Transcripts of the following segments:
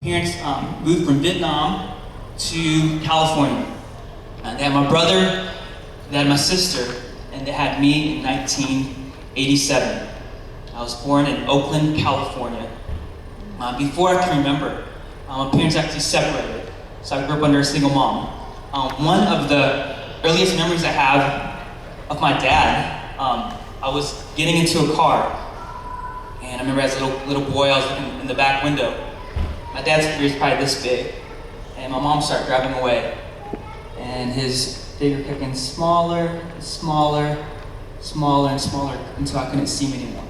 parents moved from Vietnam to California. They had my brother, they had my sister, and they had me in 1987. I was born in Oakland, California. Before I can remember, my parents actually separated, so I grew up under a single mom. One of the earliest memories I have of my dad, I was getting into a car, and I remember as a little boy, I was looking in the back window. My dad's ear is probably this big, and my mom started driving away, and his figure kept getting smaller and smaller, smaller and smaller until I couldn't see him anymore.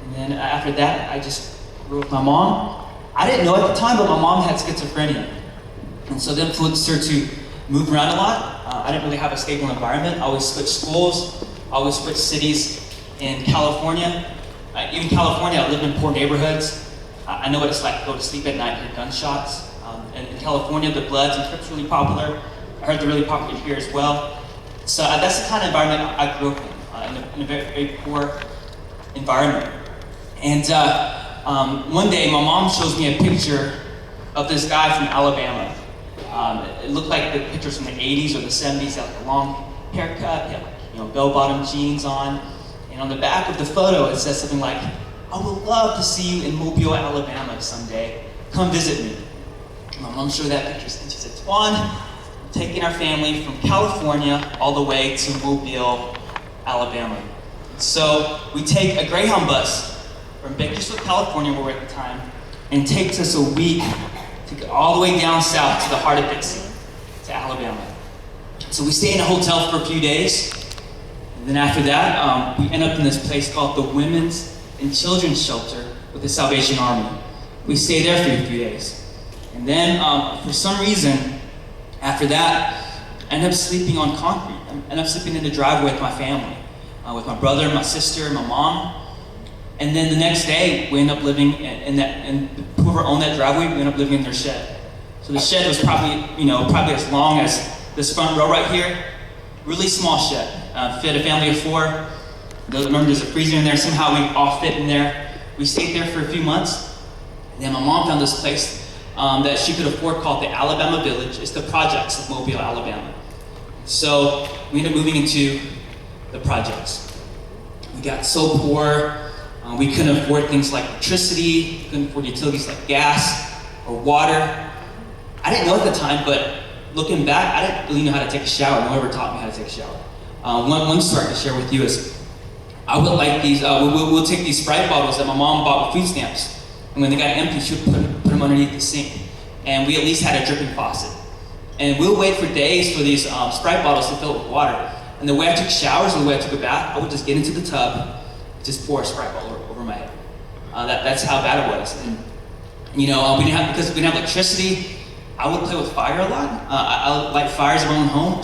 And then after that, I just grew with my mom. I didn't know at the time, but my mom had schizophrenia, and so that influenced her to move around a lot. I didn't really have a stable environment. I always switched schools, I always switched cities. In California, even California, I lived in poor neighborhoods. I know what it's like to go to sleep at night and hear gunshots. And in California, the Bloods and Crips are really popular. I heard they're really popular here as well. So that's the kind of environment I grew up in a very, very poor environment. And one day, my mom shows me a picture of this guy from Alabama. It looked like the pictures from the 80s or the 70s. He had like a long haircut, he had like, bell-bottom jeans on. And on the back of the photo, it says something like, "I would love to see you in Mobile, Alabama someday. Come visit me." My mom showed that picture and she said, "Twon, I'm taking our family from California all the way to Mobile, Alabama." So we take a Greyhound bus from Bakersfield, California, where we were at the time, and it takes us a week to get all the way down south to the heart of Dixie, to Alabama. So we stay in a hotel for a few days, and then after that, we end up in this place called the Women's and Children's Shelter with the Salvation Army. We stay there for a few days. And then, for some reason, after that, I end up sleeping on concrete. I end up sleeping in the driveway with my family, with my brother, my sister, my mom. And then the next day, we end up living and whoever owned that driveway, we end up living in their shed. So the shed was probably as long as this front row right here. Really small shed. Fit a family of 4. Remember, there's a freezer in there. Somehow we all fit in there. We stayed there for a few months. And then my mom found this place that she could afford called the Alabama Village. It's the projects of Mobile, Alabama. So we ended up moving into the projects. We got so poor. We couldn't afford things like electricity. We couldn't afford utilities like gas or water. I didn't know at the time, but looking back, I didn't really know how to take a shower. No one ever taught me how to take a shower. One story I can share with you is I would like these, we'll take these Sprite bottles that my mom bought with food stamps. And when they got empty, she would put them underneath the sink. And we at least had a dripping faucet. And we'll wait for days for these Sprite bottles to fill with water. And the way I took showers or the way I took a bath, I would just get into the tub, just pour a Sprite bottle over my head. That's how bad it was. And because we didn't have electricity, I would play with fire a lot. I light fires in my own home.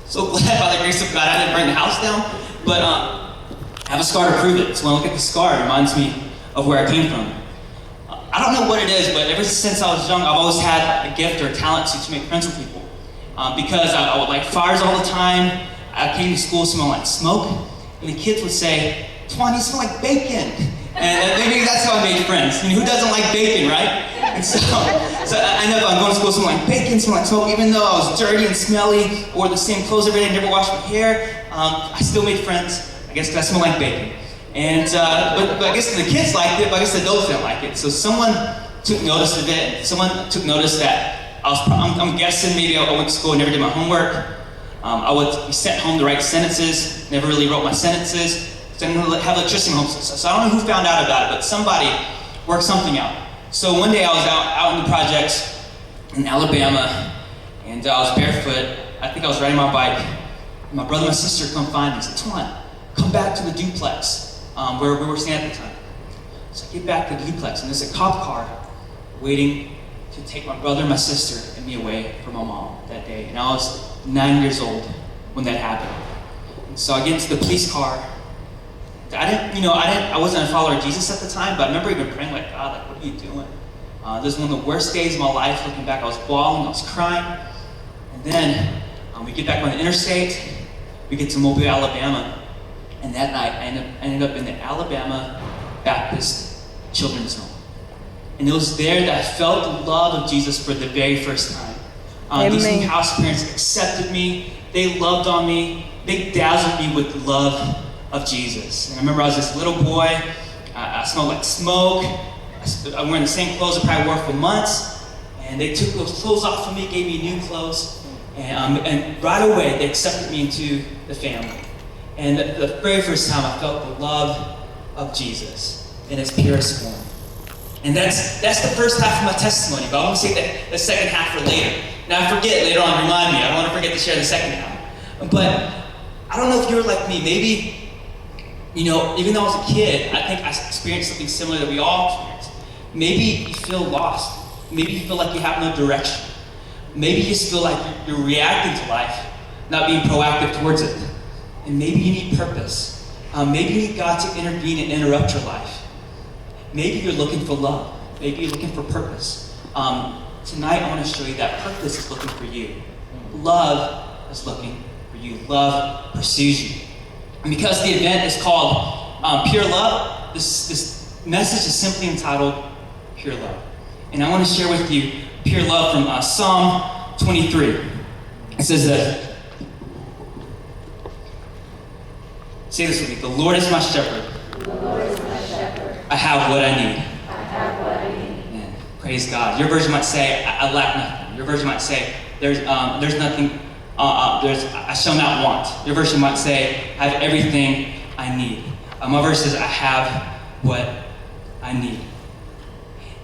So glad by the grace of God I didn't burn the house down. But I have a scar to prove it. So when I look at the scar, it reminds me of where I came from. I don't know what it is, but ever since I was young, I've always had a gift or a talent to make friends with people. Because I would light fires all the time. I came to school smelling like smoke. And the kids would say, "Twon, you smell like bacon." And maybe that's how I made friends. Who doesn't like bacon, right? And so I ended up going to school smelling like bacon, smelling like smoke, even though I was dirty and smelly, wore the same clothes every day, never washed my hair. I still made friends, I guess because I smelled like bacon. And but I guess the kids liked it, but I guess the adults didn't like it. So someone took notice of it. Someone took notice that I'm guessing maybe I went to school and never did my homework. I would be sent home to write sentences, never really wrote my sentences. So I didn't have electricity in home. So I don't know who found out about it, but somebody worked something out. So one day I was out in the projects in Alabama, and I was barefoot. I think I was riding my bike. And my brother and my sister come find me and said, "Twon, come back to the duplex where we were staying at the time." So I get back to the duplex, and there's a cop car waiting to take my brother and my sister and me away from my mom that day. And I was 9 years old when that happened. And so I get into the police car. I wasn't a follower of Jesus at the time, but I remember even praying like, "God, like, what are you doing?" This is one of the worst days of my life. Looking back, I was bawling, I was crying. And then we get back on the interstate, we get to Mobile, Alabama, and that night I ended up in the Alabama Baptist Children's Home. And it was there that I felt the love of Jesus for the very first time. These new house parents accepted me. They loved on me. They dazzled me with the love of Jesus. And I remember I was this little boy. I smelled like smoke. I'm wearing the same clothes I probably wore for months. And they took those clothes off of me, gave me new clothes. And right away, they accepted me into the family. And the very first time I felt the love of Jesus in its purest form. And that's the first half of my testimony, but I want to say the second half for later. Now I forget later on, remind me, I don't want to forget to share the second half. But I don't know if you're like me, maybe, even though I was a kid, I think I experienced something similar that we all experience. Maybe you feel lost. Maybe you feel like you have no direction. Maybe you just feel like you're reacting to life, not being proactive towards it. And maybe you need purpose. Maybe you need God to intervene and interrupt your life. Maybe you're looking for love. Maybe you're looking for purpose. Tonight I want to show you that purpose is looking for you. Love is looking for you. Love pursues you. And because the event is called Pure Love, this message is simply entitled Pure Love. And I want to share with you Pure Love from Psalm 23. It says that, say this with me, the Lord is my shepherd. The Lord is my shepherd. I have what I need. I have what I need. Man, praise God. Your version might say, I lack nothing. Your version might say, there's nothing, I shall not want. Your version might say, I have everything I need. My verse says, I have what I need.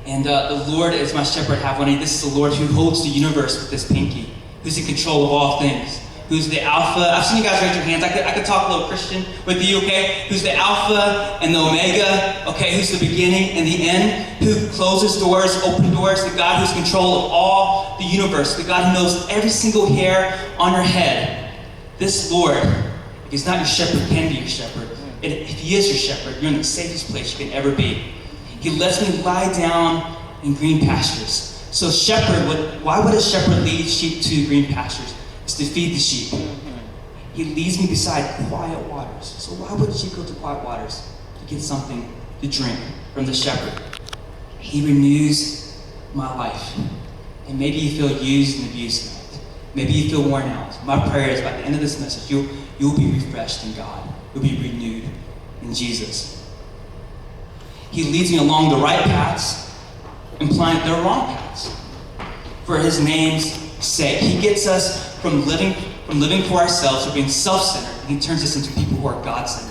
And the Lord is my shepherd, I have what I need. This is the Lord who holds the universe with his pinky, who's in control of all things. Who's the Alpha? I've seen you guys raise your hands. I could talk a little Christian with you, okay? Who's the Alpha and the Omega, okay? Who's the beginning and the end? Who closes doors, opens doors? The God who's in control of all the universe. The God who knows every single hair on your head. This Lord, if he's not your shepherd, can be your shepherd. And if he is your shepherd, you're in the safest place you can ever be. He lets me lie down in green pastures. So shepherd, why would a shepherd lead sheep to green pastures? It's to feed the sheep. He leads me beside quiet waters. So why would she go to quiet waters? To get something to drink from the shepherd. He renews my life. And maybe you feel used and abused tonight. Maybe you feel worn out. My prayer is by the end of this message, you'll be refreshed in God. You'll be renewed in Jesus. He leads me along the right paths, implying there are wrong paths. For his name's sake. He gets us from living for ourselves or being self-centered, and he turns us into people who are God-centered.